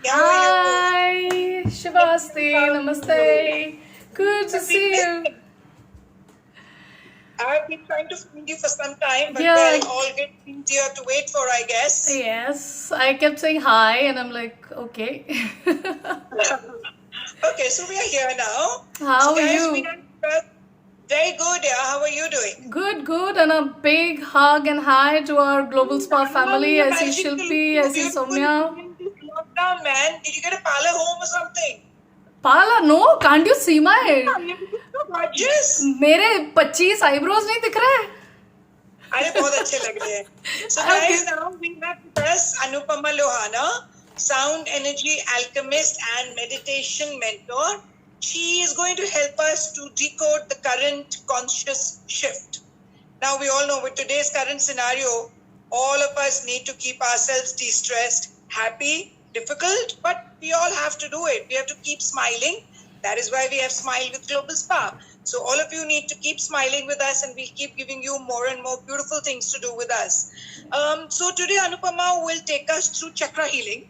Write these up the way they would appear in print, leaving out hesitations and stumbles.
How are you? Hi, Shivasti, namaste. Good to see you. I've been trying to find you for some time, but Yeah. well, all get easier to wait for, I guess. Yes, I kept saying hi, and I'm like, okay. Okay, so we are here now. How so are guys, you? we are very good. Yeah, how are you doing? Good, and a big hug and hi to our Global Spa family. I see Shilpi, I see Soumya. Lockdown, man. Did you get a parlor home or something? Pala, no, can't you see my? Gorgeous. मेरे 25 eyebrows नहीं दिख रहे? अरे बहुत अच्छे लग रहे हैं. So guys, now we have with us Anupama Lohana, sound energy alchemist and meditation mentor. She is going to help us to decode the current conscious shift. Now we all know with today's current scenario, all of us need to keep ourselves de-stressed, happy, difficult, but we all have to do it. We have to keep smiling. That is why we have Smile with Global Spa. So all of you need to keep smiling with us, and we'll keep giving you more and more beautiful things to do with us. So today Anupama will take us through chakra healing.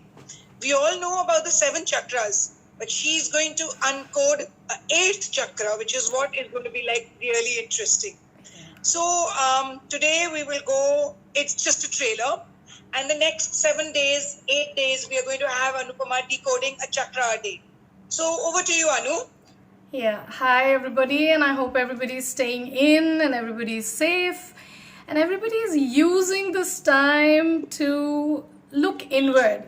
We all know about the 7 chakras, but she's going to uncode an 8th chakra, which is what is going to be like really interesting. So today we will go, it's just a trailer. And the next 7 days, 8 days, we are going to have Anupama decoding a chakra a day. So over to you, Anu. Yeah, hi everybody, and I hope everybody's staying in and everybody's safe and everybody's using this time to look inward.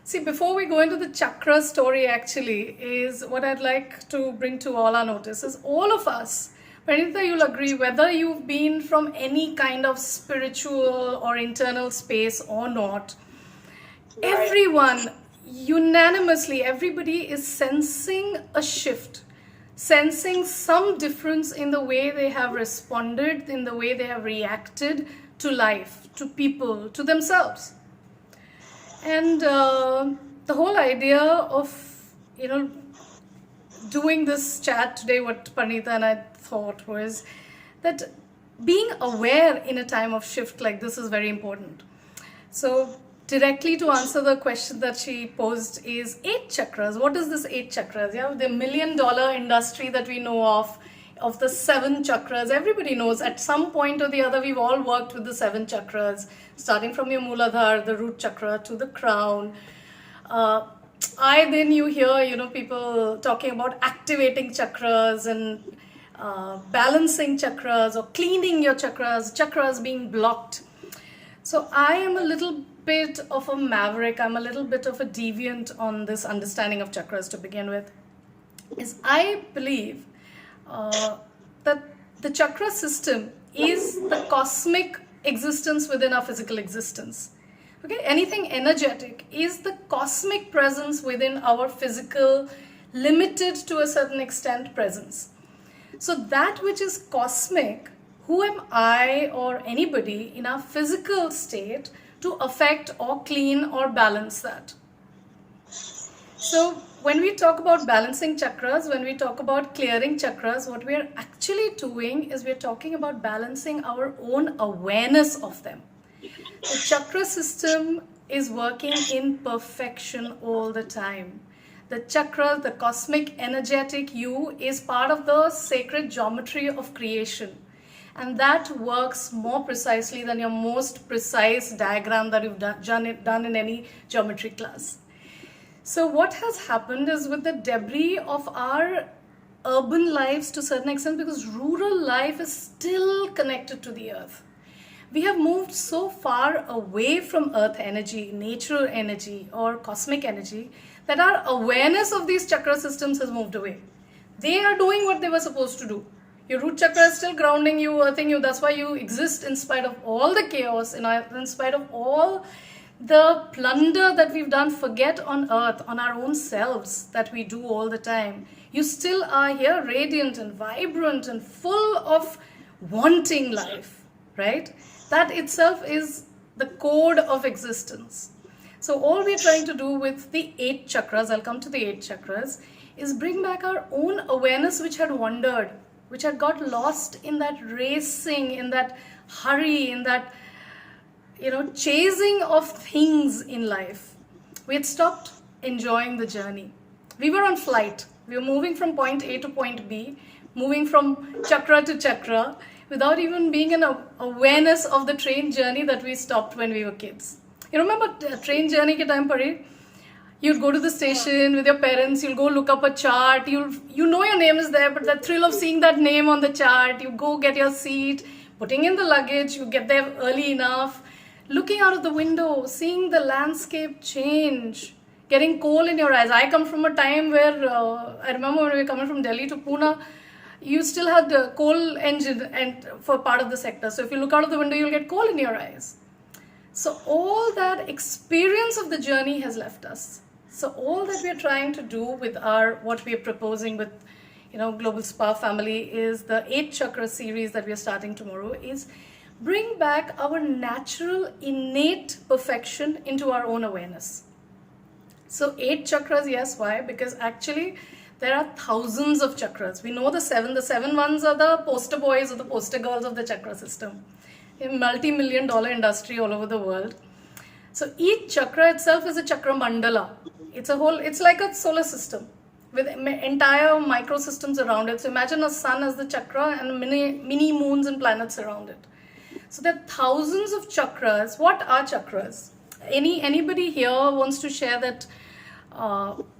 See, before we go into the chakra story, actually, is what I'd like to bring to all our notice is all of us. Pranita, you'll agree, whether you've been from any kind of spiritual or internal space or not, everyone, unanimously, everybody is sensing a shift, sensing some difference in the way they have responded, in the way they have reacted to life, to people, to themselves. And the whole idea of, doing this chat today, what Pranita and I thought was that being aware in a time of shift like this is very important. So directly to answer the question that she posed is 8 chakras. What is this 8 chakras? Yeah, the $1 million industry that we know of the 7 chakras. Everybody knows at some point or the other we've all worked with the 7 chakras, starting from your Mooladhara, the root chakra, to the crown. Then you hear, people talking about activating chakras and balancing chakras or cleaning your chakras being blocked. So I am a little bit of a maverick. I'm a little bit of a deviant on this understanding of chakras to begin with. Is I believe that the chakra system is the cosmic existence within our physical existence. Okay, anything energetic is the cosmic presence within our physical, limited to a certain extent presence. So that which is cosmic, who am I or anybody in our physical state to affect or clean or balance that? So when we talk about balancing chakras, when we talk about clearing chakras, what we are actually doing is we're talking about balancing our own awareness of them. The chakra system is working in perfection all the time. The chakra, the cosmic energetic you, is part of the sacred geometry of creation. And that works more precisely than your most precise diagram that you've done in any geometry class. So what has happened is with the debris of our urban lives to a certain extent, because rural life is still connected to the earth. We have moved so far away from earth energy, natural energy, or cosmic energy, that our awareness of these chakra systems has moved away. They are doing what they were supposed to do. Your root chakra is still grounding you, earthing you. That's why you exist in spite of all the chaos, in spite of all the plunder that we've done, forget on earth, on our own selves that we do all the time. You still are here radiant and vibrant and full of wanting life, right? That itself is the code of existence. So all we're trying to do with the 8 chakras, I'll come to the 8 chakras, is bring back our own awareness which had wandered, which had got lost in that racing, in that hurry, in that chasing of things in life. We had stopped enjoying the journey. We were on flight. We were moving from point A to point B, moving from chakra to chakra, without even being in awareness of the train journey that we stopped when we were kids. You remember train journey ke time par you'd go to the station with your parents, you'll go look up a chart, you know your name is there, but the thrill of seeing that name on the chart, you go get your seat, putting in the luggage, you get there early enough, looking out of the window, seeing the landscape change, getting coal in your eyes. I come from a time where, I remember when we were coming from Delhi to Pune, you still had the coal engine and for part of the sector. So if you look out of the window, you'll get coal in your eyes. So all that experience of the journey has left us. So all that we are trying to do with what we are proposing with, Global Spa Family is the 8 chakra series that we are starting tomorrow is bring back our natural innate perfection into our own awareness. So 8 chakras, yes, why? Because actually there are thousands of chakras. We know the 7. The 7 ones are the poster boys or the poster girls of the chakra system. A multi-million-dollar industry all over the world. So each chakra itself is a chakra mandala. It's like a solar system with entire microsystems around it. So imagine a sun as the chakra and mini moons and planets around it. So there are thousands of chakras. What are chakras? Anybody here wants to share that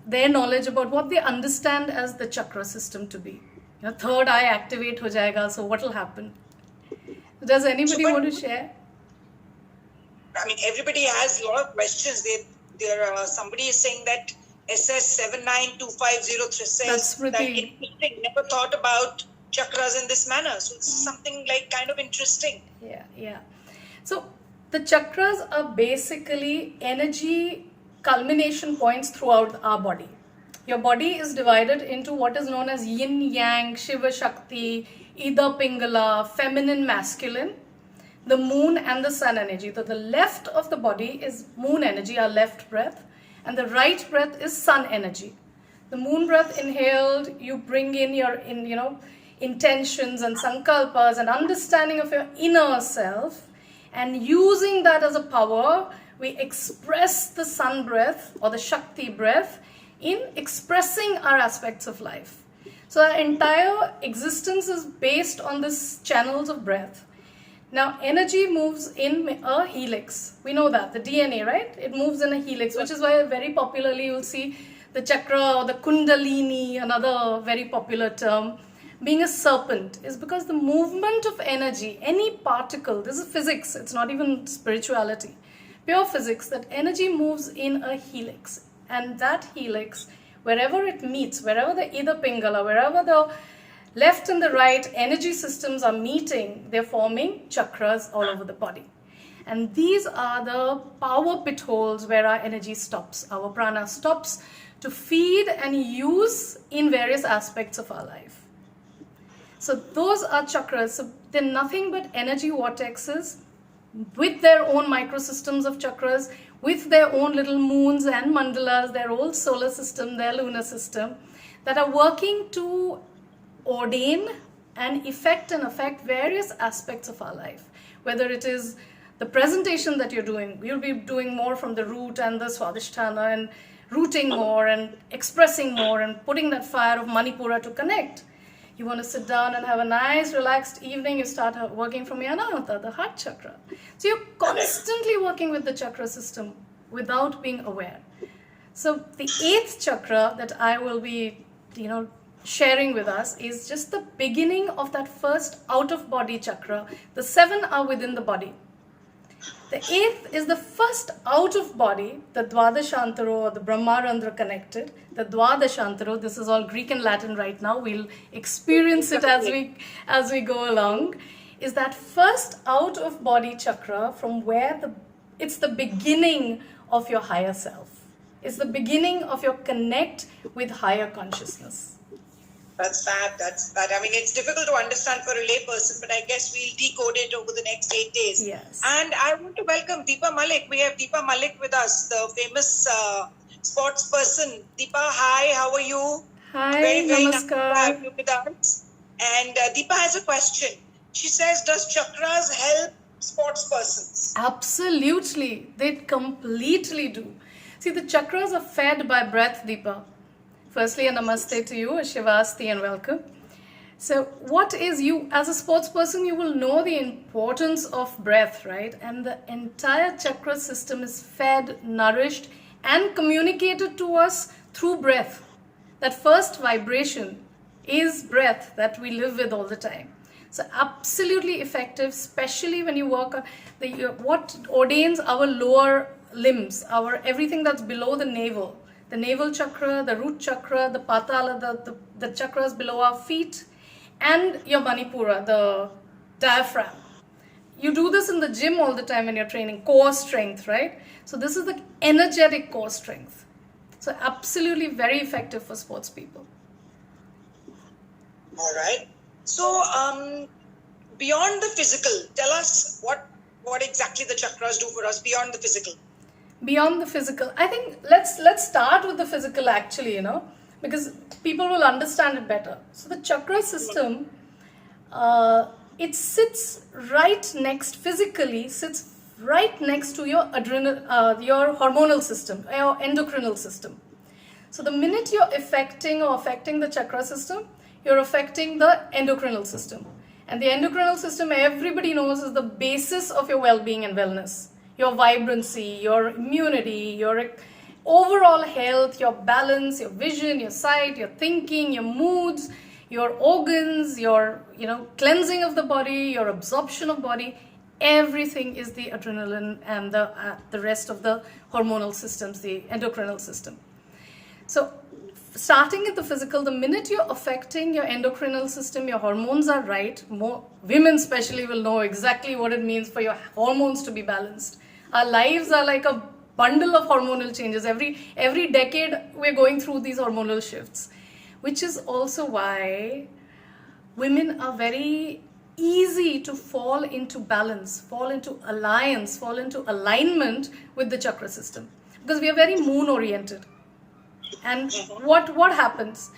their knowledge about what they understand as the chakra system to be? Third eye activate ho jayega, so what will happen? Does anybody want to share? I mean, everybody has a lot of questions. Somebody is saying that SS792503 says that interesting. Never thought about chakras in this manner. So it's something like kind of interesting. Yeah. So the chakras are basically energy culmination points throughout our body. Your body is divided into what is known as yin yang, Shiva Shakti, Ida Pingala, feminine, masculine, the moon and the sun energy. So the left of the body is moon energy, our left breath, and the right breath is sun energy. The moon breath inhaled, you bring in your intentions and sankalpas and understanding of your inner self, and using that as a power, we express the sun breath or the Shakti breath in expressing our aspects of life. So our entire existence is based on these channels of breath. Now, energy moves in a helix. We know that, the DNA, right? It moves in a helix, which is why very popularly you'll see the chakra or the kundalini, another very popular term, being a serpent, is because the movement of energy, any particle, this is physics, it's not even spirituality, pure physics, that energy moves in a helix. And that helix, wherever it meets, wherever the Ida Pingala, wherever the left and the right energy systems are meeting, they're forming chakras all over the body. And these are the power pit holes where our energy stops, our prana stops to feed and use in various aspects of our life. So those are chakras. So they're nothing but energy vortexes with their own microsystems of chakras, with their own little moons and mandalas, their own solar system, their lunar system, that are working to ordain and affect various aspects of our life. Whether it is the presentation that you're doing, you'll be doing more from the root and the swadhisthana and rooting more and expressing more and putting that fire of Manipura to connect. You want to sit down and have a nice relaxed evening, you start working from your Anahata, the heart chakra. So you're constantly working with the chakra system without being aware. So the 8th chakra that I will be, sharing with us is just the beginning of that first out-of-body chakra. The 7 are within the body. The 8th is the first out-of-body, the Dwadashantaro or the Brahmarandra connected. The Dwadashantaro, this is all Greek and Latin right now, we'll experience it as we go along, is that first out-of-body chakra from where it's the beginning of your higher self. It's the beginning of your connect with higher consciousness. That's that. I mean, it's difficult to understand for a layperson, but I guess we'll decode it over the next 8 days. Yes. And I want to welcome Deepa Malik. We have Deepa Malik with us, the famous sports person. Deepa, hi, how are you? Hi, very namaskar. Nice to have you with us. And Deepa has a question. She says, does chakras help sports persons? Absolutely. They completely do. See, the chakras are fed by breath, Deepa. Firstly, a namaste to you, a Shivasti, and welcome. So, what is you, as a sports person, you will know the importance of breath, right? And the entire chakra system is fed, nourished, and communicated to us through breath. That first vibration is breath that we live with all the time. So, absolutely effective, especially when you work on what ordains our lower limbs, our everything that's below the navel chakra, the root chakra, the patala, the chakras below our feet, and your manipura, the diaphragm. You do this in the gym all the time when you're training core strength, right? So this is the energetic core strength. So absolutely very effective for sports people. All right. So beyond the physical, tell us what exactly the chakras do for us beyond the physical. Beyond the physical, I think let's start with the physical actually, because people will understand it better. So the chakra system, it sits right next to your your hormonal system, your endocrinal system. So the minute you're affecting the chakra system, you're affecting the endocrinal system. And the endocrinal system, everybody knows, is the basis of your well-being and wellness. Your vibrancy, your immunity, your overall health, your balance, your vision, your sight, your thinking, your moods, your organs, your cleansing of the body, your absorption of body, everything is the adrenaline and the rest of the hormonal systems, the endocrinal system. So starting at the physical, the minute you're affecting your endocrinal system, your hormones are right. Women especially will know exactly what it means for your hormones to be balanced. Our lives are like a bundle of hormonal changes. Every decade we're going through these hormonal shifts, which is also why women are very easy to fall into balance, fall into alliance, fall into alignment with the chakra system, because we are very moon oriented. And what happens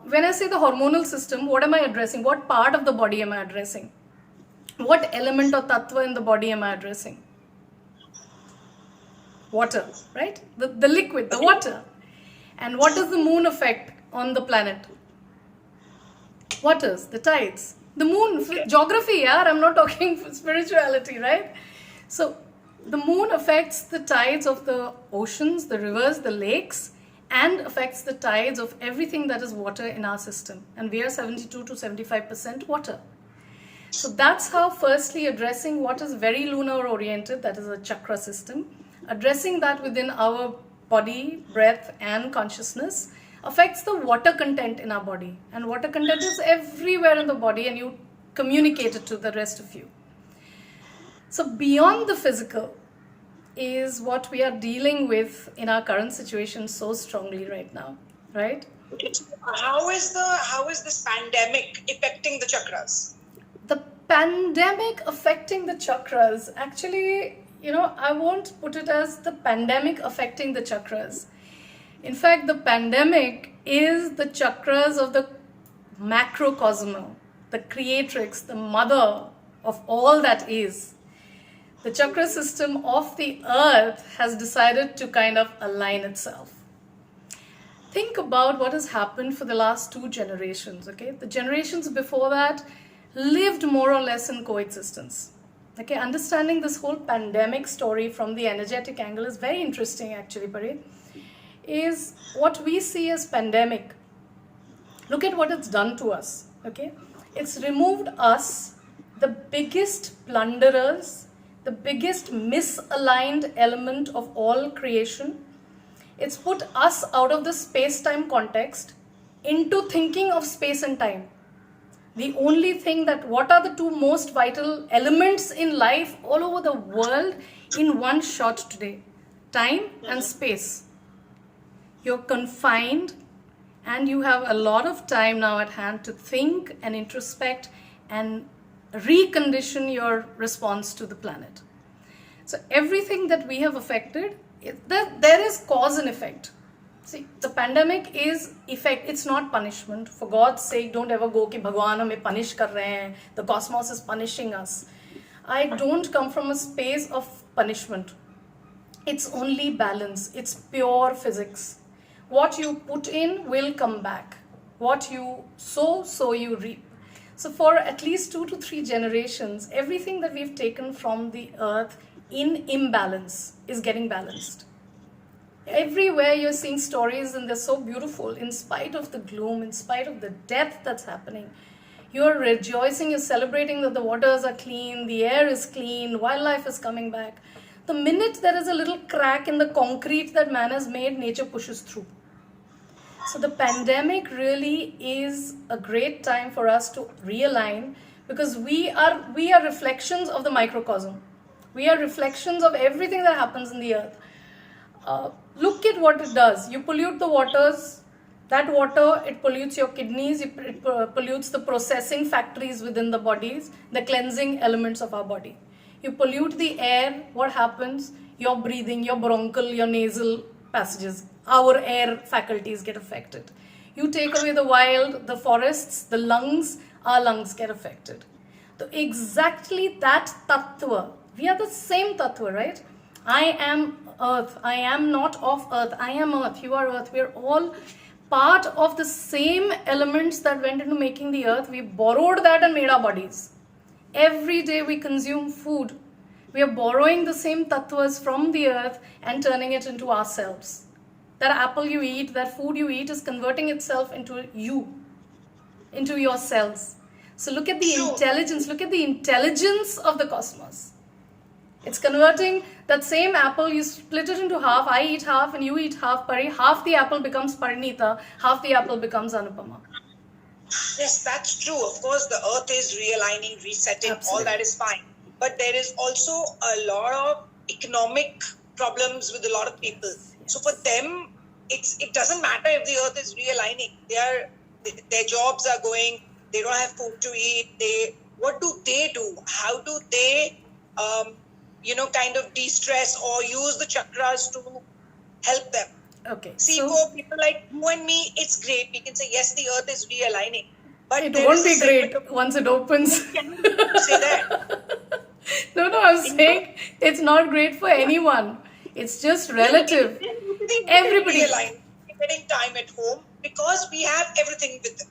when I say the hormonal system? What am I addressing? What part of the body am I addressing? What element or tattva in the body am I addressing? Water, right? The liquid, the water. And what does the moon affect on the planet? Waters, the tides. The moon, geography, yeah, I'm not talking spirituality, right? So the moon affects the tides of the oceans, the rivers, the lakes, and affects the tides of everything that is water in our system. And we are 72 to 75% water. So that's how, firstly, addressing what is very lunar oriented, that is a chakra system, addressing that within our body, breath, and consciousness affects the water content in our body. And water content is everywhere in the body, and you communicate it to the rest of you. So beyond the physical is what we are dealing with in our current situation so strongly right now, right? How is this pandemic affecting the chakras? The pandemic affecting the chakras, actually, I won't put it as the pandemic affecting the chakras. In fact, the pandemic is the chakras of the macrocosm, the creatrix, the mother of all that is. The chakra system of the earth has decided to kind of align itself. Think about what has happened for the last 2 generations, okay? The generations before that lived more or less in coexistence. Okay, understanding this whole pandemic story from the energetic angle is very interesting actually, Pari. Is what we see as pandemic. Look at what it's done to us, okay? It's removed us, the biggest plunderers, the biggest misaligned element of all creation. It's put us out of the space-time context into thinking of space and time. The only thing what are the 2 most vital elements in life all over the world in one shot today? Time and space. You're confined and you have a lot of time now at hand to think and introspect and recondition your response to the planet. So everything that we have affected, there is cause and effect. See, the pandemic is effect, it's not punishment. For God's sake, don't ever go ki Bhagwan hame punish kar rahe hain, the cosmos is punishing us. I don't come from a space of punishment. It's only balance. It's pure physics. What you put in will come back. What you sow, so you reap. So for at least 2 to 3 generations, everything that we've taken from the earth in imbalance is getting balanced. Everywhere you're seeing stories, and they're so beautiful, in spite of the gloom, in spite of the death that's happening. You're rejoicing, you're celebrating that the waters are clean, the air is clean, wildlife is coming back. The minute there is a little crack in the concrete that man has made, nature pushes through. So the pandemic really is a great time for us to realign, because we are reflections of the microcosm. We are reflections of everything that happens in the earth. Look at what it does. You pollute the waters. That water, it pollutes your kidneys, it pollutes the processing factories within the bodies, the cleansing elements of our body. You pollute the air, what happens? Your breathing, your bronchial, your nasal passages, our air faculties get affected. You take away the wild, the forests, the lungs, our lungs get affected. So exactly that tattva, we are the same tattva, right? I am earth, I am not of earth, I am earth, you are earth, we are all part of the same elements that went into making the earth. We borrowed that and made our bodies. Every day we consume food. We are borrowing the same tattvas from the earth and turning it into ourselves. That apple you eat, that food you eat is converting itself into you, into your cells. So look at the intelligence, look at the intelligence of the cosmos. It's converting that same apple, you split it into half, I eat half and you eat half, half the apple becomes Parinita, half the apple becomes Anupama. Yes, that's true. Of course, the earth is realigning, resetting, Absolutely. all that is fine. But there is also a lot of economic problems with a lot of people. Yes. So for them, it doesn't matter if the earth is realigning. Their jobs are going, they don't have food to eat. What do they do? How do they kind of de-stress or use the chakras to help them? Okay. See, for people like you and me, it's great. We can say, yes, the earth is realigning. But it won't be great once it opens. Can you say that? No, I'm saying it's not great for anyone. It's just relative. Everybody. Getting time at home because we have everything with,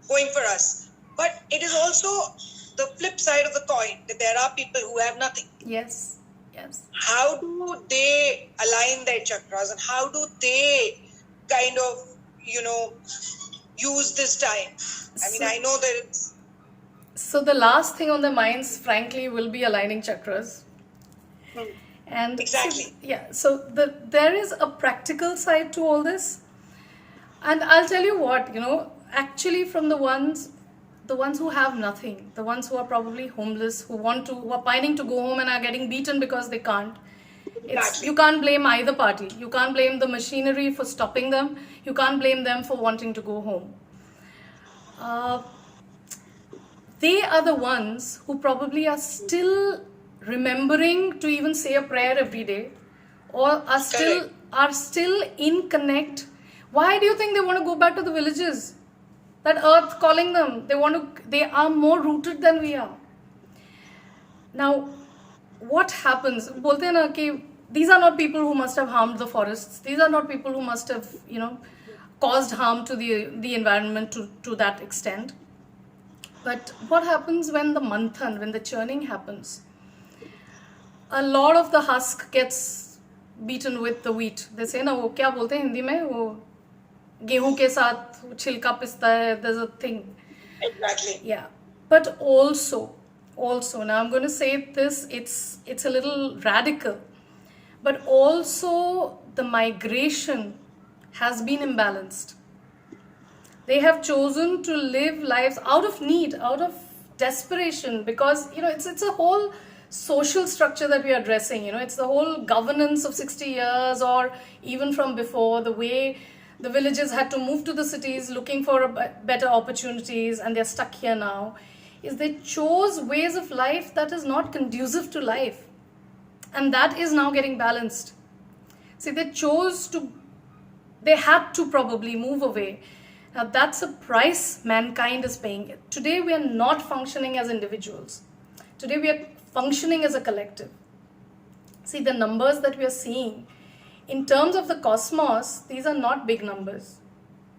going for us. But it is also the flip side of the coin that there are people who have nothing. Yes. How do they align their chakras and how do they kind of, use this time? I know that it's... So the last thing on their minds, frankly, will be aligning chakras. And exactly. So there is a practical side to all this. And I'll tell you what, actually from the ones who have nothing, the ones who are probably homeless, who are pining to go home and are getting beaten because they can't. You can't blame either party. You can't blame the machinery for stopping them. You can't blame them for wanting to go home. They are the ones who probably are still remembering to even say a prayer every day, or are still in connect. Why do you think they want to go back to the villages? That earth calling them. They are more rooted than we are. Now, what happens? बोलते हैं ना कि these are not people who must have harmed the forests. These are not people who must have, caused harm to the environment to that extent. But what happens when the manthan, when the churning happens? A lot of the husk gets beaten with the wheat. They say ना वो क्या बोलते हैं हिंदी में वो गेहूं के साथ छिलका पिसता है. There's a thing. Exactly. Yeah, but also now I'm going to say this. It's a little radical, but also the migration has been imbalanced. They have chosen to live lives out of need, out of desperation, because it's a whole social structure that we are addressing. It's the whole governance of 60 years or even from before, the way the villages had to move to the cities looking for better opportunities, and they're stuck here now. Is they chose ways of life that is not conducive to life, and that is now getting balanced. See, they had to probably move away. Now that's a price mankind is paying. Today we are not functioning as individuals. Today we are functioning as a collective. See, the numbers that we are seeing, in terms of the cosmos, these are not big numbers.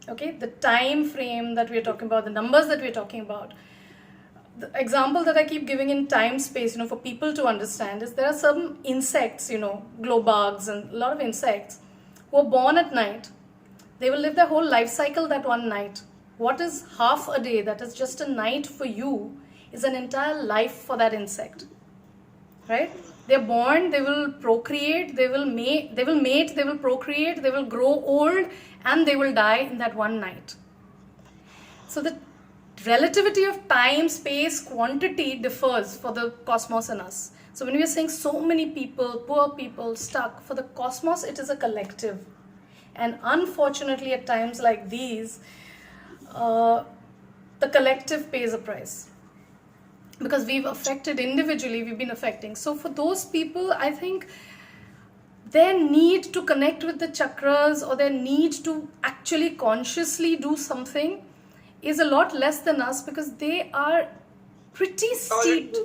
Okay, the time frame that we are talking about, the numbers that we are talking about, the example that I keep giving in time space, for people to understand is there are some insects, glow bugs and a lot of insects who are born at night. They will live their whole life cycle that one night. What is half a day, that is just a night for you, is an entire life for that insect. Right? They're born, they will procreate, they will mate, they will procreate, they will grow old, and they will die in that one night. So the relativity of time, space, quantity differs for the cosmos and us. So when we are saying so many people, poor people, stuck, for the cosmos, it is a collective. And unfortunately, at times like these, the collective pays a price. Because we've affected individually, we've been affecting. So for those people, I think their need to connect with the chakras or their need to actually consciously do something is a lot less than us, because they are pretty steeped.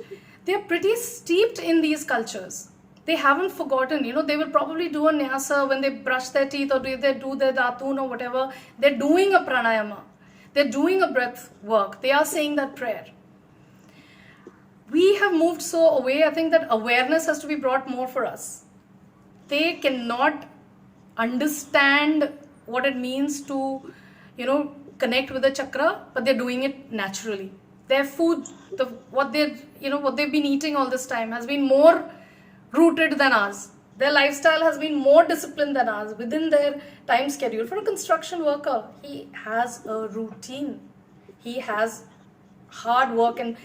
They are pretty steeped in these cultures. They haven't forgotten, they will probably do a nyasa when they brush their teeth or they do their datun or whatever. They're doing a pranayama. They're doing a breath work. They are saying that prayer. We have moved so away. I think that awareness has to be brought more for us. They cannot understand what it means to, connect with the chakra, but they're doing it naturally. Their food, what they've been eating all this time has been more rooted than ours. Their lifestyle has been more disciplined than ours within their time schedule. For a construction worker, he has a routine. He has hard work, and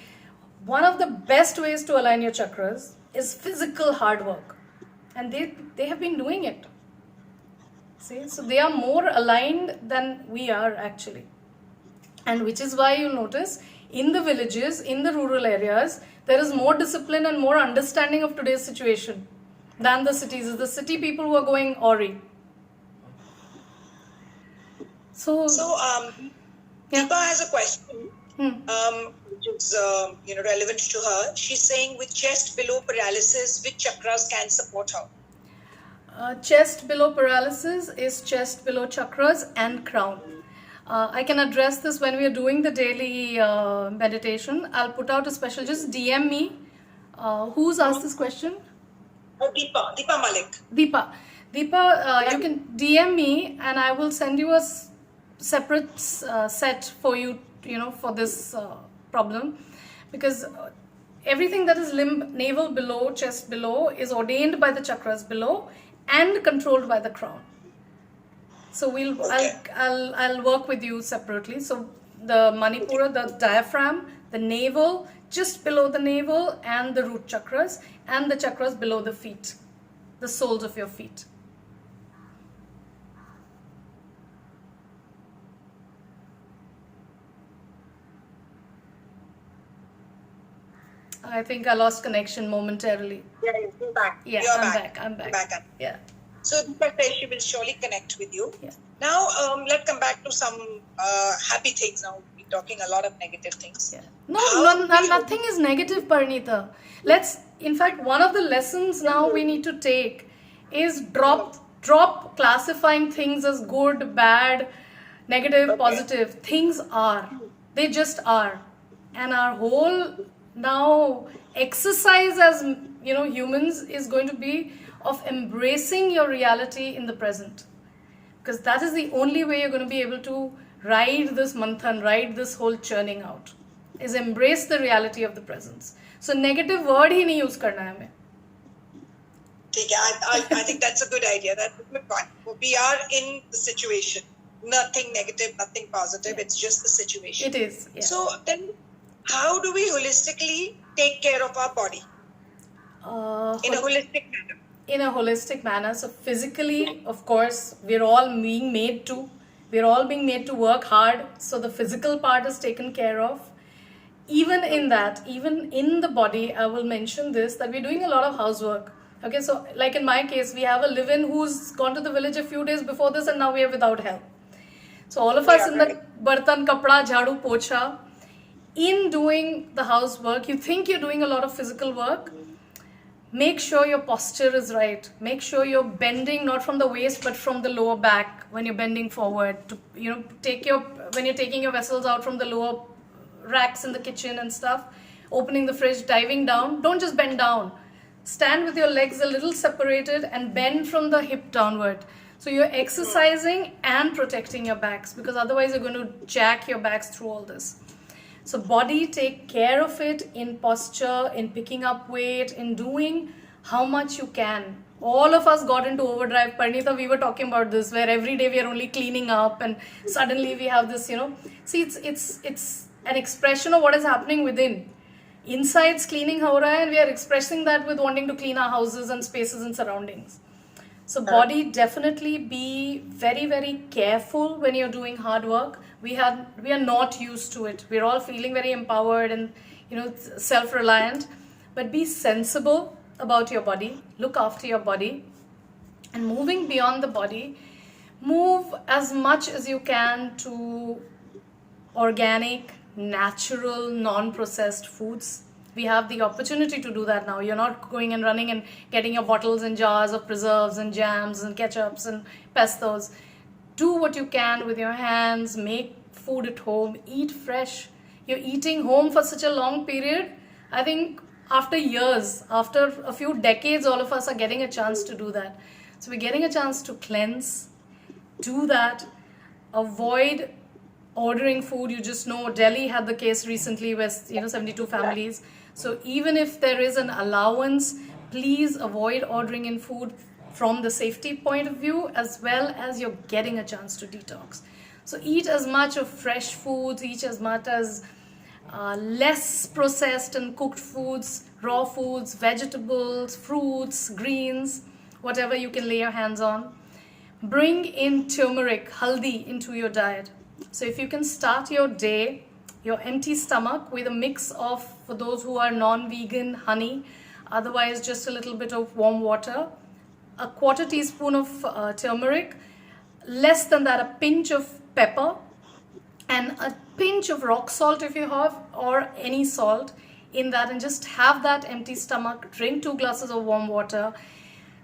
one of the best ways to align your chakras is physical hard work. And they have been doing it. See, so they are more aligned than we are actually. And which is why you'll notice in the villages, in the rural areas, there is more discipline and more understanding of today's situation than the cities. It's the city people who are going awry. So Deepa has a question. Which is relevant to her. She's saying, with chest below paralysis, which chakras can support her? Chest below paralysis is chest below chakras and crown. I can address this when we are doing the daily meditation. I'll put out a special, just DM me. Who's asked this question? Deepa Malik. Deepa, you can DM me and I will send you a separate set for you, for this problem, because everything that is limb, navel below, chest below is ordained by the chakras below and controlled by the crown. So I'll work with you separately. So the Manipura, the diaphragm, the navel, just below the navel, and the root chakras, and the chakras below the feet, the soles of your feet. I think I lost connection momentarily. Yeah, you're back. Yeah, I'm back. Yeah. So Deepa says she will surely connect with you. Yeah. Now, let's come back to some happy things. Now we're talking a lot of negative things. Yeah. Nothing is negative, Parinita. In fact, one of the lessons now we need to take is drop classifying things as good, bad, negative, positive. Things are. They just are. And our whole now exercise as humans is going to be of embracing your reality in the present, because that is the only way you're going to be able to ride this manthan, ride this whole churning out, is embrace the reality of the presence. So negative word ही नहीं use करना है हमें. I think that's a good idea. That's a good point. We are in the situation. Nothing negative, nothing positive. It's just the situation. It is. Yeah. So then, how do we holistically take care of our body? In a holistic manner. In a holistic manner. So physically, of course, we're all being made to work hard. So the physical part is taken care of. Even in the body, I will mention this, that we're doing a lot of housework. Okay, so like in my case, we have a live-in who's gone to the village a few days before this, and now we are without help. So all of us in the bartan, kapda, jhadu, pocha, in doing the housework, you think you're doing a lot of physical work. make sure your posture is right. Make sure you're bending not from the waist but from the lower back when you're bending forward to, when you're taking your vessels out from the lower racks in the kitchen and stuff, opening the fridge, diving down. Don't just bend down. Stand with your legs a little separated and bend from the hip downward. So you're exercising and protecting your backs, because otherwise you're going to jack your backs through all this. So body, take care of it in posture, in picking up weight, in doing how much you can. All of us got into overdrive. Parnita, we were talking about this, where every day we are only cleaning up and suddenly we have this, See, it's an expression of what is happening within. Inside's cleaning ho raha hai, and we are expressing that with wanting to clean our houses and spaces and surroundings. So body, definitely be very, very careful when you're doing hard work. We are not used to it. We're all feeling very empowered and self-reliant. But be sensible about your body. Look after your body. And moving beyond the body, move as much as you can to organic, natural, non-processed foods. We have the opportunity to do that now. You're not going and running and getting your bottles and jars of preserves and jams and ketchups and pestos. Do what you can with your hands. Make food at home. Eat fresh. You're eating home for such a long period. I think after years, after a few decades, all of us are getting a chance to do that. So we're getting a chance to cleanse. Do that. Avoid ordering food. You just know Delhi had the case recently where 72 families. So even if there is an allowance, please avoid ordering in food from the safety point of view, as well as you're getting a chance to detox. So eat as much of fresh foods, eat as much as less processed and cooked foods, raw foods, vegetables, fruits, greens, whatever you can lay your hands on. Bring in turmeric, haldi into your diet. So if you can start your day, your empty stomach, with a mix of, for those who are non-vegan, honey, otherwise just a little bit of warm water, a quarter teaspoon of turmeric, less than that, a pinch of pepper, and a pinch of rock salt if you have, or any salt in that, and just have that empty stomach. Drink 2 glasses of warm water.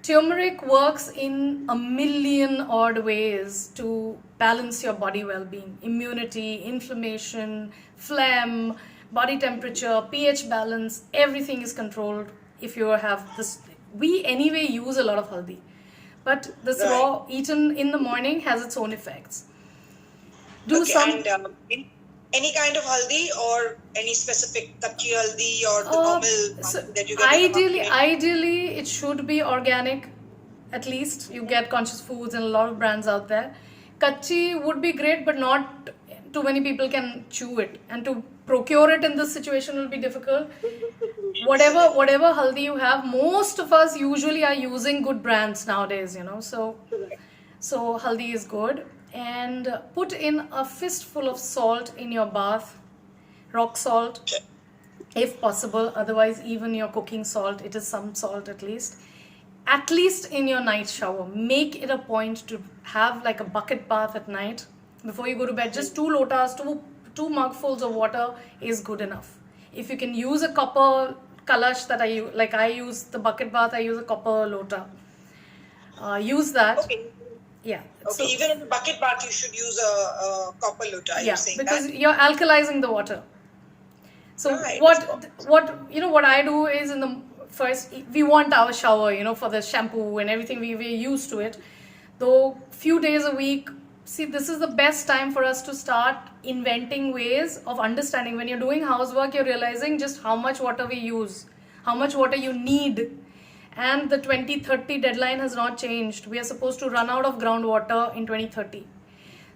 Turmeric works in a million odd ways to balance your body well-being. Immunity, inflammation, phlegm, body temperature, pH balance, everything is controlled if you have this. We anyway use a lot of haldi, but this raw eaten in the morning has its own effects. Any kind of haldi, or any specific kachi haldi, or the normal that you get? Ideally, it should be organic. At least you get Conscious Foods and a lot of brands out there. Kachi would be great, but not too many people can chew it, and to procure it in this situation will be difficult. Whatever haldi you have, most of us usually are using good brands nowadays, so haldi is good. And put in a fistful of salt in your bath, rock salt if possible, otherwise even your cooking salt, it is some salt at least in your night shower. Make it a point to have like a bucket bath at night before you go to bed. Just 2 lotas, two mugfuls of water is good enough. If you can use a copper kalash that I use the bucket bath, I use a copper lota. Use that. Okay. Yeah. Okay, so, even in the bucket bath, you should use a copper lota. Are you saying because that? you're alkalizing the water. So right, what I do is, in the first, we want our shower, for the shampoo and everything. We're used to it. Though few days a week, see, this is the best time for us to start inventing ways of understanding. When you're doing housework, you're realizing just how much water we use, how much water you need. And the 2030 deadline has not changed. We are supposed to run out of groundwater in 2030.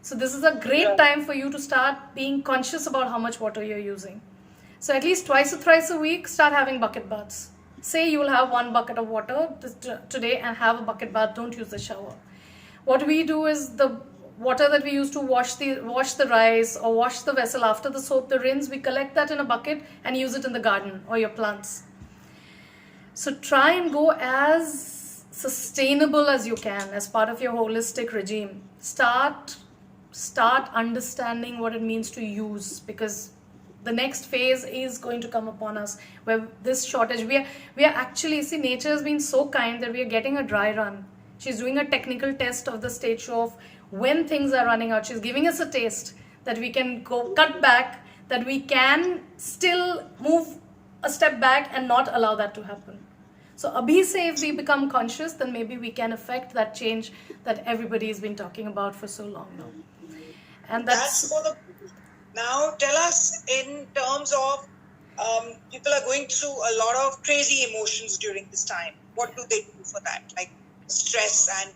So this is a great time for you to start being conscious about how much water you're using. So at least twice or thrice a week, start having bucket baths. Say you will have 1 bucket of water today and have a bucket bath. Don't use the shower. What we do is, the water that we use to wash the rice or wash the vessel after the soap, the rinse, we collect that in a bucket and use it in the garden or your plants. So try and go as sustainable as you can as part of your holistic regime. Start understanding what it means to use, because the next phase is going to come upon us, where this shortage, we are actually, see, nature has been so kind that we are getting a dry run. She's doing a technical test of the stage show of when things are running out. She's giving us a taste that we can go cut back, that we can still move a step back and not allow that to happen. So abhi se, if we become conscious, then maybe we can affect that change that everybody has been talking about for so long now. And That's for the... Now tell us, in terms of people are going through a lot of crazy emotions during this time. What do they do for that? Like stress and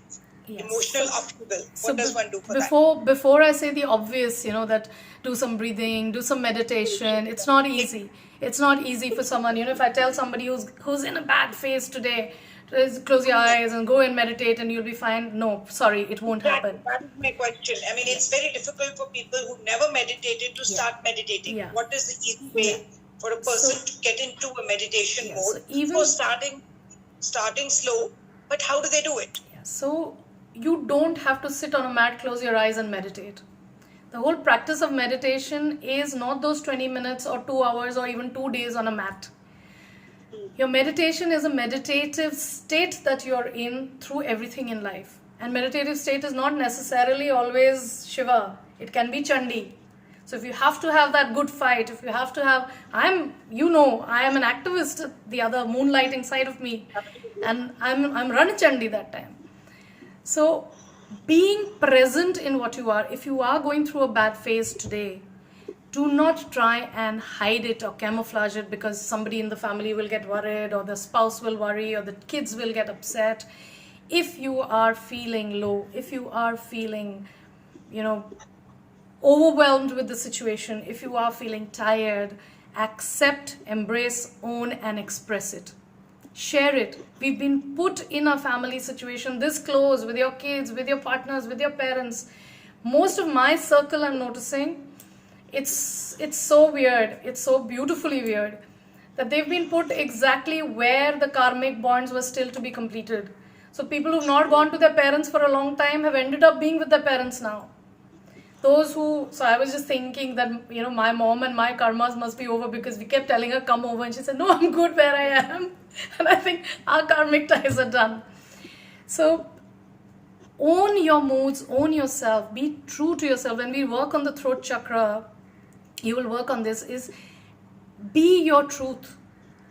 emotional upheaval. What does one do for that? Before I say the obvious, that do some breathing, do some meditation, it's not easy. It's not easy for someone. If I tell somebody who's in a bad phase today, just close your eyes and go and meditate and you'll be fine. No, sorry, it won't happen. That is my question. I mean, it's very difficult for people who never meditated to start meditating. Yeah. What is the easy way for a person to get into a meditation mode? So even for starting slow, but how do they do it? Yeah, so you don't have to sit on a mat, close your eyes and meditate. The whole practice of meditation is not those 20 minutes or 2 hours or even 2 days on a mat. Your meditation is a meditative state that you're in through everything in life. And meditative state is not necessarily always Shiva. It can be Chandi. So if you have to have that good fight, if you have to have, I am an activist, the other moonlighting side of me. And I'm Ranachandi that time. So being present in what you are, if you are going through a bad phase today, do not try and hide it or camouflage it because somebody in the family will get worried or the spouse will worry or the kids will get upset. If you are feeling low, if you are feeling, overwhelmed with the situation, if you are feeling tired, accept, embrace, own and express it. Share it. We've been put in a family situation this close with your kids, with your partners, with your parents. Most of my circle, I'm noticing, it's so weird, it's so beautifully weird that they've been put exactly where the karmic bonds were still to be completed. So people who've not gone to their parents for a long time have ended up being with their parents now. So I was just thinking that, my mom and my karmas must be over because we kept telling her, come over. And she said, no, I'm good where I am. And I think our karmic ties are done. So own your moods, own yourself, be true to yourself. When we work on the throat chakra, you will work on this, is be your truth.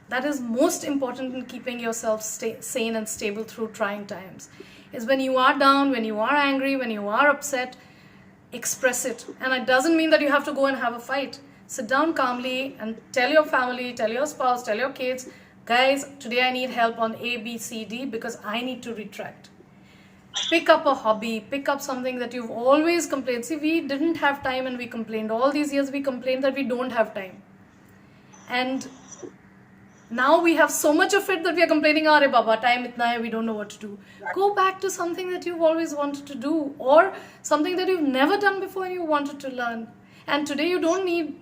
That is most important in keeping yourself sane and stable through trying times. Is when you are down, when you are angry, when you are upset, express it. And it doesn't mean that you have to go and have a fight. Sit down calmly and tell your family, tell your spouse, tell your kids, guys, today I need help on A, B, C, D because I need to retract. Pick up a hobby, pick up something that you've always complained. See, we didn't have time and we complained. All these years we complained that we don't have time. And now we have so much of it that we are complaining, "Arey Baba, time itna hai, we don't know what to do." Go back to something that you've always wanted to do or something that you've never done before and you wanted to learn. And today you don't need,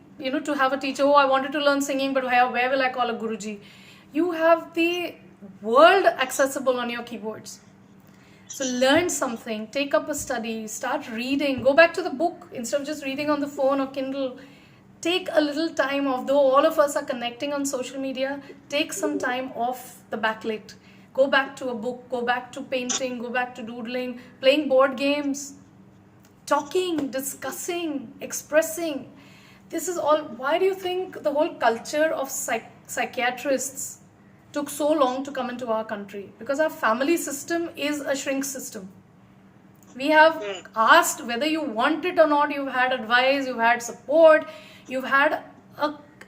to have a teacher. Oh, I wanted to learn singing, but where will I call a Guruji? You have the world accessible on your keyboards. So learn something, take up a study, start reading, go back to the book instead of just reading on the phone or Kindle. Take a little time off, though all of us are connecting on social media, take some time off the backlit. Go back to a book, go back to painting, go back to doodling, playing board games, talking, discussing, expressing. This is all. Why do you think the whole culture of psychiatrists took so long to come into our country? Because our family system is a shrink system. We have asked whether you want it or not. You've had advice, you've had support, you've had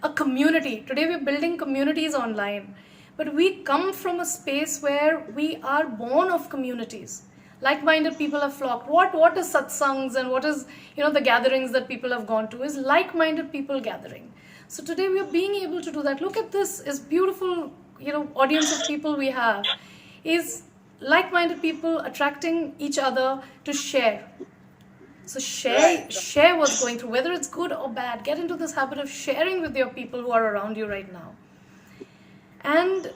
a community. Today we're building communities online. But we come from a space where we are born of communities. Like-minded people have flocked. What is satsangs and what is, the gatherings that people have gone to is like-minded people gathering. So today we are being able to do that. Look at this, is beautiful, audience of people we have. Is like-minded people attracting each other to share. So share what's going through, whether it's good or bad. Get into this habit of sharing with your people who are around you right now. And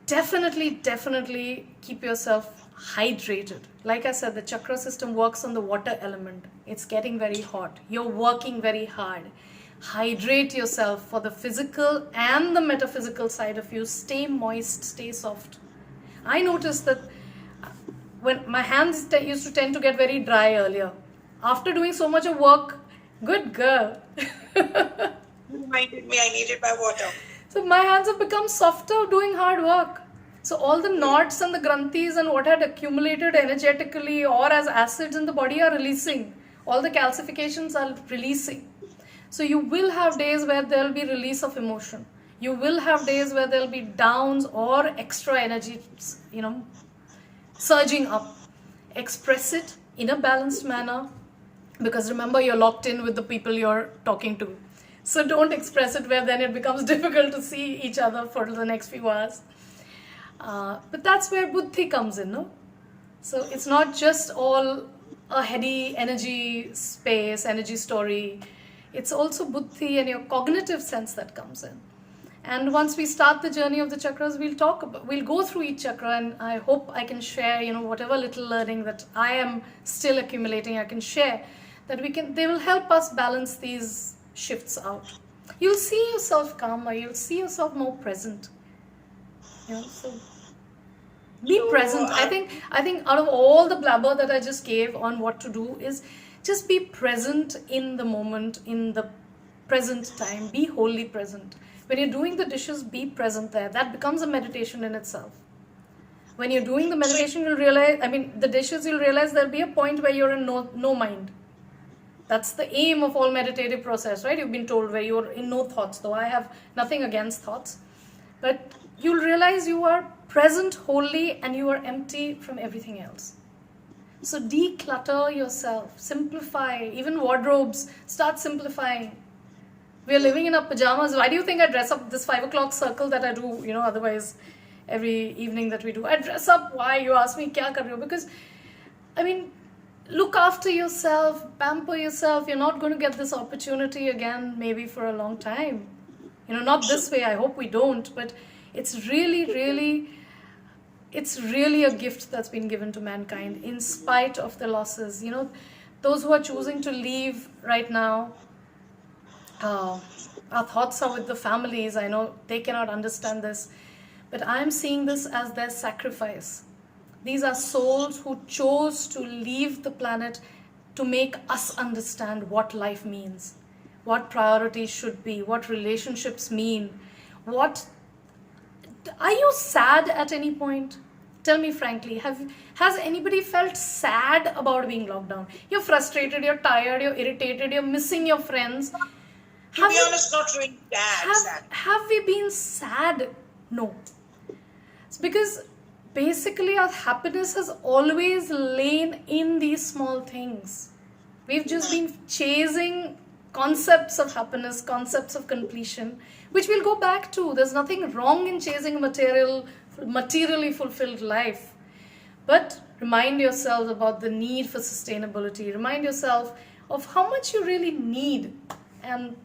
definitely keep yourself hydrated. Like I said, the chakra system works on the water element. It's getting very hot. You're working very hard. Hydrate yourself for the physical and the metaphysical side of you. Stay moist, stay soft. I noticed that when my hands used to tend to get very dry earlier. After doing so much of work, good girl. Reminded me I needed my water. So my hands have become softer doing hard work. So all the knots and the granthis and what had accumulated energetically or as acids in the body are releasing. All the calcifications are releasing. So you will have days where there will be release of emotion. You will have days where there will be downs or extra energy, surging up. Express it in a balanced manner, because remember, you're locked in with the people you're talking to. So don't express it where then it becomes difficult to see each other for the next few hours. But that's where buddhi comes in, no? So it's not just all a heady energy space, energy story. It's also buddhi and your cognitive sense that comes in. And once we start the journey of the chakras, we'll go through each chakra, and I hope I can share, whatever little learning that I am still accumulating, I can share, that they will help us balance these shifts out. You'll see yourself calmer, you'll see yourself more present. So be present. I think out of all the blabber that I just gave on what to do is just be present in the moment, in the present time. Be wholly present. When you're doing the dishes, be present there. That becomes a meditation in itself. When you're doing the meditation, you'll realize, the dishes, you'll realize there'll be a point where you're in no mind. That's the aim of all meditative process, right? You've been told where you're in no thoughts, though I have nothing against thoughts. But you'll realize you are present wholly and you are empty from everything else. So declutter yourself, simplify, even wardrobes, start simplifying. We are living in our pajamas. Why do you think I dress up this 5 o'clock circle that I do, otherwise every evening that we do? I dress up, why? You ask me, kya kar rahe ho? Because, look after yourself, pamper yourself. You're not going to get this opportunity again, maybe for a long time. Not this way, I hope we don't, but it's really, really, it's really a gift that's been given to mankind in spite of the losses. Those who are choosing to leave right now, our thoughts are with the families. I know they cannot understand this, but I'm seeing this as their sacrifice. These are souls who chose to leave the planet to make us understand what life means, what priorities should be, what relationships mean. Are you sad at any point? Tell me frankly, has anybody felt sad about being locked down? You're frustrated, you're tired, you're irritated, you're missing your friends. To be honest, not really sad. Have we been sad? No. It's because basically our happiness has always lain in these small things. We've just been chasing concepts of happiness, concepts of completion, which we'll go back to. There's nothing wrong in chasing a materially fulfilled life. But remind yourself about the need for sustainability. Remind yourself of how much you really need, and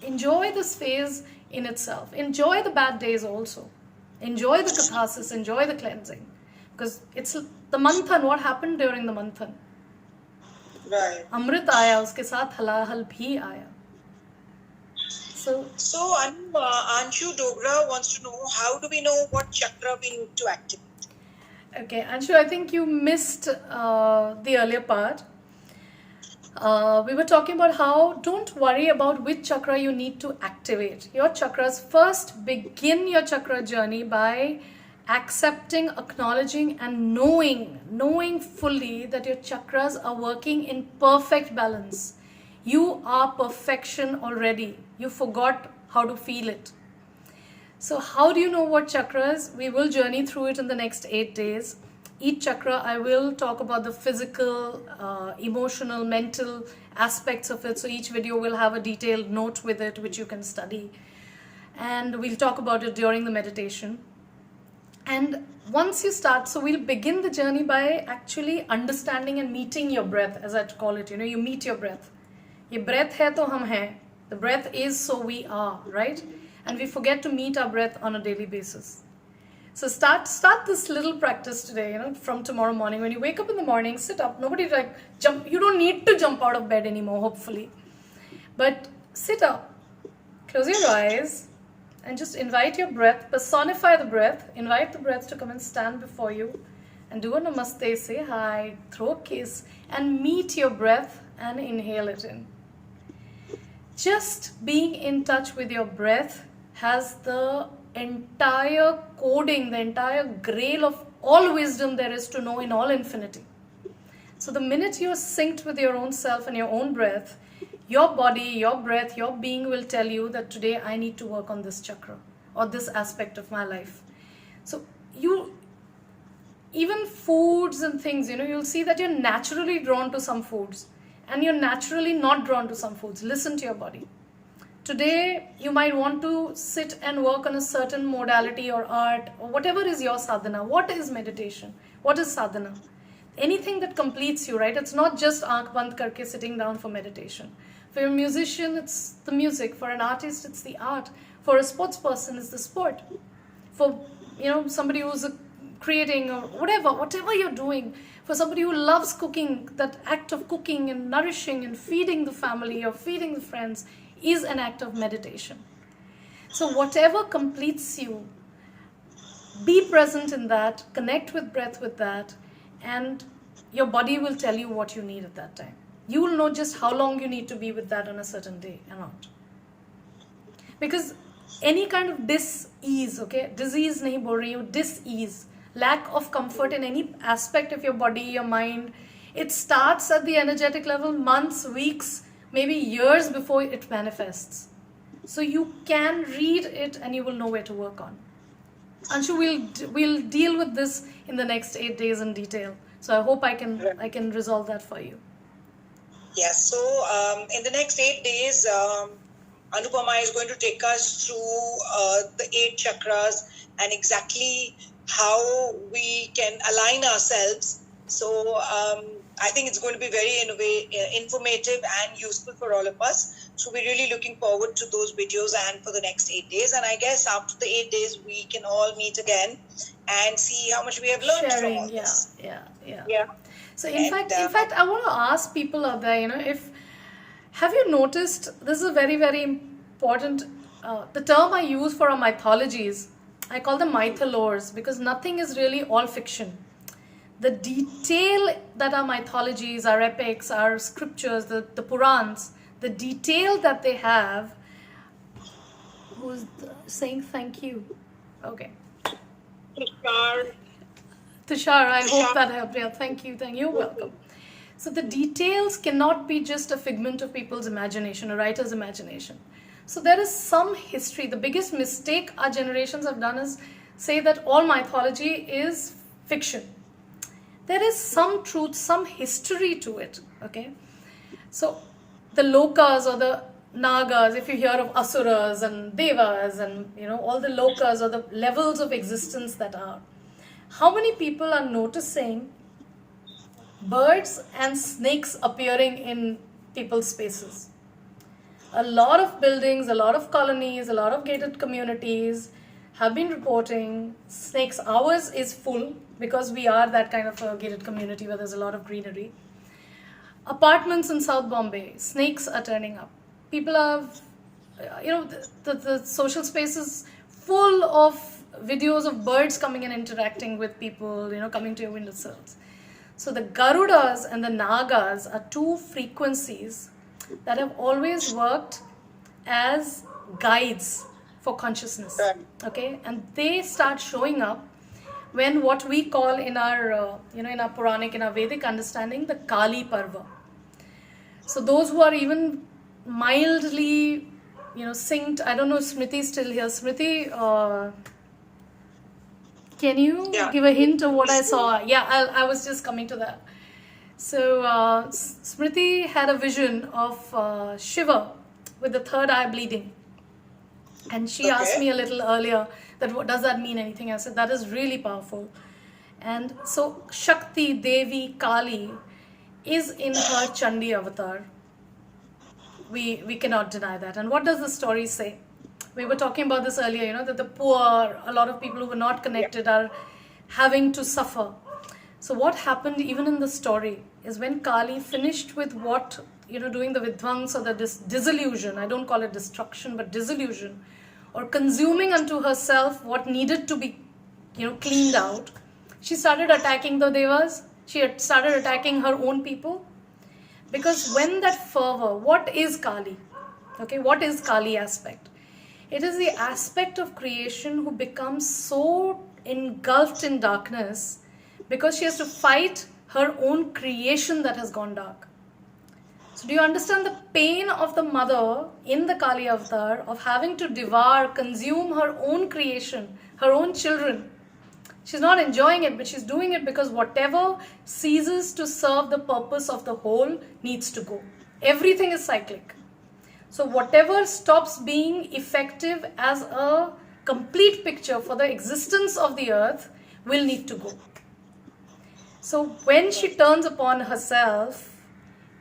enjoy this phase in itself. Enjoy the bad days also. Enjoy the catharsis, enjoy the cleansing. Because it's the manthan, what happened during the manthan? Right. Amrit aaya, uske saath halahal bhi aaya. So Anshu Dogra wants to know, how do we know what chakra we need to activate? Okay, Anshu, I think you missed the earlier part. We were talking about how don't worry about which chakra you need to activate. Your chakras, first begin your chakra journey by accepting, acknowledging and knowing fully that your chakras are working in perfect balance. You are perfection already. You forgot how to feel it. So how do you know what chakras? We will journey through it in the next 8 days. Each chakra, I will talk about the physical, emotional, mental aspects of it. So each video will have a detailed note with it, which you can study. And we'll talk about it during the meditation. And once you start, so we'll begin the journey by actually understanding and meeting your breath, as I call it. You meet your breath. Ye breath hai to hum hai. The breath is, so we are, right? And we forget to meet our breath on a daily basis. So start this little practice today, from tomorrow morning. When you wake up in the morning, sit up. Nobody jump. You don't need to jump out of bed anymore, hopefully. But sit up, close your eyes, and just invite your breath, personify the breath, invite the breath to come and stand before you, and do a namaste, say hi, throw a kiss, and meet your breath and inhale it in. Just being in touch with your breath has the entire coding, the entire grail of all wisdom there is to know in all infinity. So the minute you're synced with your own self and your own breath, your body, your breath, your being will tell you that today I need to work on this chakra or this aspect of my life. So even foods and things, you'll see that you're naturally drawn to some foods and you're naturally not drawn to some foods. Listen to your body. Today, you might want to sit and work on a certain modality or art or whatever is your sadhana. What is meditation? What is sadhana? Anything that completes you, right? It's not just aankh band karke sitting down for meditation. For a musician, it's the music. For an artist, it's the art. For a sports person, it's the sport. For somebody who's creating or whatever you're doing. For somebody who loves cooking, that act of cooking and nourishing and feeding the family or feeding the friends is an act of meditation. So whatever completes you, be present in that, connect with breath with that, and your body will tell you what you need at that time. You will know just how long you need to be with that on a certain day and not. Because any kind of dis-ease, okay, disease nahi bol rahi hu, dis-ease, lack of comfort in any aspect of your body, your mind, it starts at the energetic level months, weeks, maybe years before it manifests. So you can read it and you will know where to work on. Anshu, we'll deal with this in the next 8 days in detail. So I hope I can resolve that for you. Yes. So in the next 8 days, Anupama is going to take us through the 8 chakras and exactly how we can align ourselves. So I think it's going to be very informative and useful for all of us. So we're really looking forward to those videos and for the next 8 days. And I guess after the 8 days, we can all meet again and see how much we have learned from all this. Yeah. So in fact, I want to ask people out there, have you noticed, this is a very, very important, the term I use for our mythologies, I call them mytholores because nothing is really all fiction. The detail that our mythologies, our epics, our scriptures, the Purans, the detail that they have. Who's saying thank you? Okay. Tushar, I hope that helped. Yeah, thank you. You're welcome. So the details cannot be just a figment of people's imagination, a writer's imagination. So there is some history. The biggest mistake our generations have done is say that all mythology is fiction. There is some truth, some history to it, okay? So the lokas or the nagas, if you hear of asuras and devas and, all the lokas or the levels of existence that are, how many people are noticing birds and snakes appearing in people's spaces? A lot of buildings, a lot of colonies, a lot of gated communities have been reporting snakes. Ours is full because we are that kind of a gated community where there's a lot of greenery. Apartments in South Bombay, snakes are turning up. People have, the social spaces full of videos of birds coming and interacting with people, coming to your windowsills. So the Garudas and the Nagas are 2 frequencies that have always worked as guides for consciousness, okay? And they start showing up when what we call in our, in our Puranic, in our Vedic understanding, the Kali Parva. So those who are even mildly, synced, I don't know if Smriti is still here. Smriti, can you give a hint of what I saw? Yeah, I was just coming to that. So Smriti had a vision of Shiva with the third eye bleeding. And she asked me a little earlier that what does that mean anything? I said that is really powerful. And so Shakti, Devi, Kali is in her Chandi avatar. We cannot deny that. And what does the story say? We were talking about this earlier, that the poor, a lot of people who were not connected are having to suffer. So what happened even in the story is when Kali finished with what, doing the vidvangs or the disillusion, I don't call it destruction, but disillusion, or consuming unto herself what needed to be, cleaned out, she started attacking the devas. She had started attacking her own people. Because when that fervor, what is Kali? Okay, what is Kali aspect? It is the aspect of creation who becomes so engulfed in darkness because she has to fight her own creation that has gone dark. So do you understand the pain of the mother in the Kali avatar of having to devour, consume her own creation, her own children? She's not enjoying it, but she's doing it because whatever ceases to serve the purpose of the whole needs to go. Everything is cyclic. So whatever stops being effective as a complete picture for the existence of the earth will need to go. So when she turns upon herself,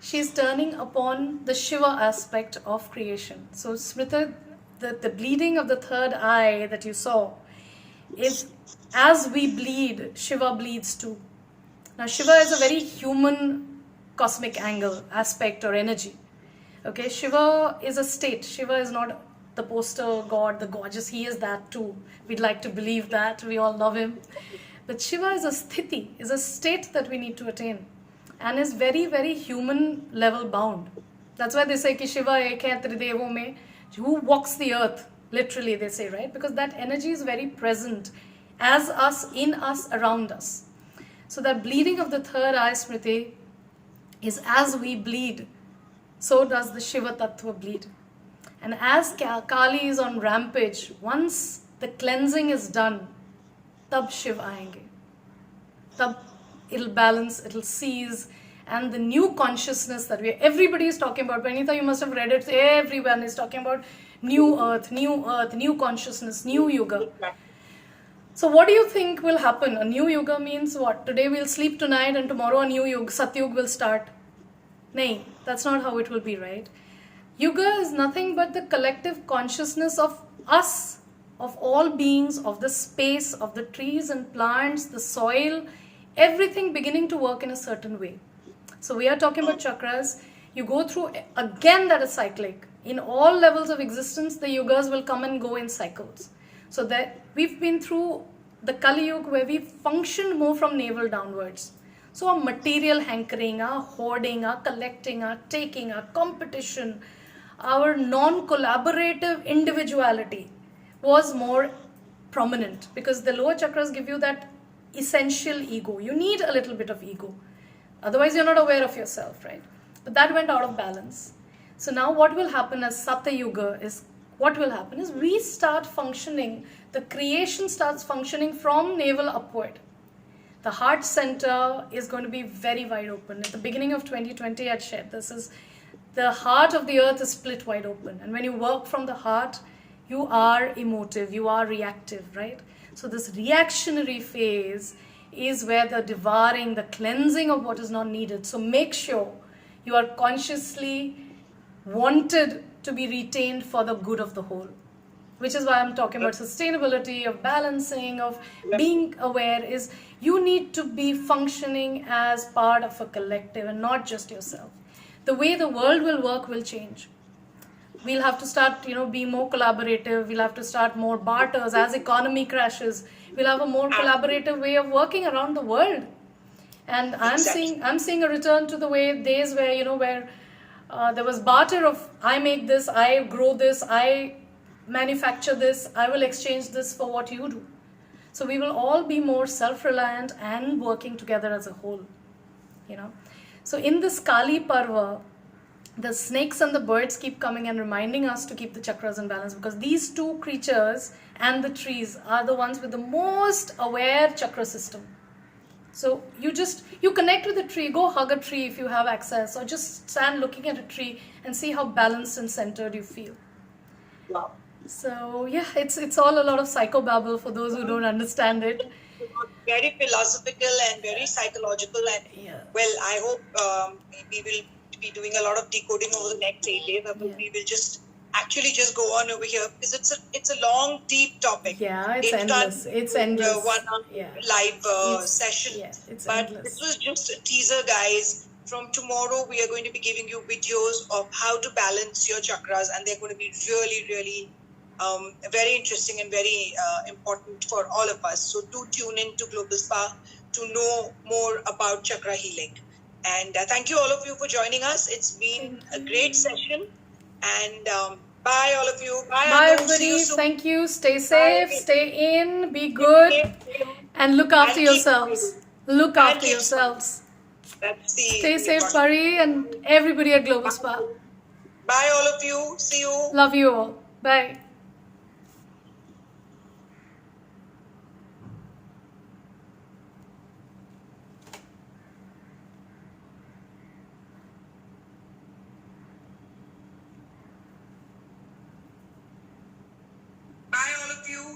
she's turning upon the Shiva aspect of creation. So Smrita, the bleeding of the third eye that you saw is as we bleed, Shiva bleeds too. Now Shiva is a very human cosmic angle, aspect or energy. Okay, Shiva is a state. Shiva is not the poster god, the gorgeous. He is that too. We'd like to believe that. We all love him. But Shiva is a sthiti, is a state that we need to attain. And is very, very human level bound. That's why they say ki Shiva ek hai tridevo mein. Who walks the earth? Literally they say, right? Because that energy is very present as us, in us, around us. So that bleeding of the third eye, Smriti, is as we bleed, so does the Shiva Tattva bleed. And as Kali is on rampage, once the cleansing is done, tab Shiv aayenge. Tab it'll balance, it'll cease, and the new consciousness that everybody is talking about. Pranita, you must have read it. Everyone is talking about new earth, new consciousness, new yuga. So what do you think will happen? A new yuga means what? Today we'll sleep tonight and tomorrow a new yuga, Satyug will start. Nay, that's not how it will be, right? Yuga is nothing but the collective consciousness of us, of all beings, of the space, of the trees and plants, the soil, everything beginning to work in a certain way. So we are talking about chakras. You go through, again that is cyclic. In all levels of existence, the yugas will come and go in cycles. So that we've been through the Kali Yuga where we functioned more from navel downwards. So our material hankering, our hoarding, our collecting, our taking, our competition, our non-collaborative individuality was more prominent because the lower chakras give you that essential ego. You need a little bit of ego. Otherwise you're not aware of yourself, right? But that went out of balance. So now what will happen as Satya Yuga is, what will happen is we start functioning, the creation starts functioning from navel upward. The heart center is going to be very wide open. At the beginning of 2020, I'd shared this is the heart of the earth is split wide open. And when you work from the heart, you are emotive, you are reactive, right? So this reactionary phase is where the devouring, the cleansing of what is not needed. So make sure you are consciously wanted to be retained for the good of the whole. Which is why I'm talking about sustainability, of balancing, of being aware, is you need to be functioning as part of a collective and not just yourself. The way the world will work will change. We'll have to start, be more collaborative. We'll have to start more barters as economy crashes. We'll have a more collaborative way of working around the world. And I'm seeing a return to the days where there was barter of I make this, I grow this, I manufacture this, I will exchange this for what you do. So we will all be more self-reliant and working together as a whole. So in this Kali Parva, the snakes and the birds keep coming and reminding us to keep the chakras in balance because these two creatures and the trees are the ones with the most aware chakra system. So you connect with a tree, go hug a tree if you have access, or just stand looking at a tree and see how balanced and centered you feel. Wow. So yeah, it's all a lot of psychobabble for those who don't understand it. Very philosophical and very psychological, and well, I hope we will be doing a lot of decoding over the next 8 days. We will just actually just go on over here because it's a long, deep topic. Yeah, it's It can't endless. It's be endless. 1 hour Yeah. live It's- session. yeah, it's But endless. this was just a teaser, guys. From tomorrow, we are going to be giving you videos of how to balance your chakras, and they're going to be really, really very interesting and very important for all of us. So do tune in to Global Spa to know more about chakra healing. And thank you all of you for joining us. It's been a great session. And bye, all of you. Bye, Bye, Anu. See you everybody. soon. Thank you. Stay safe. Bye. Stay in. Be good. And look after And keep yourselves. smiling. Look And after keep yourselves. That's Stay the safe, important. Pari, and everybody at Global Spa. Bye, all of you. See you. Love you all. Bye. Bye, all of you.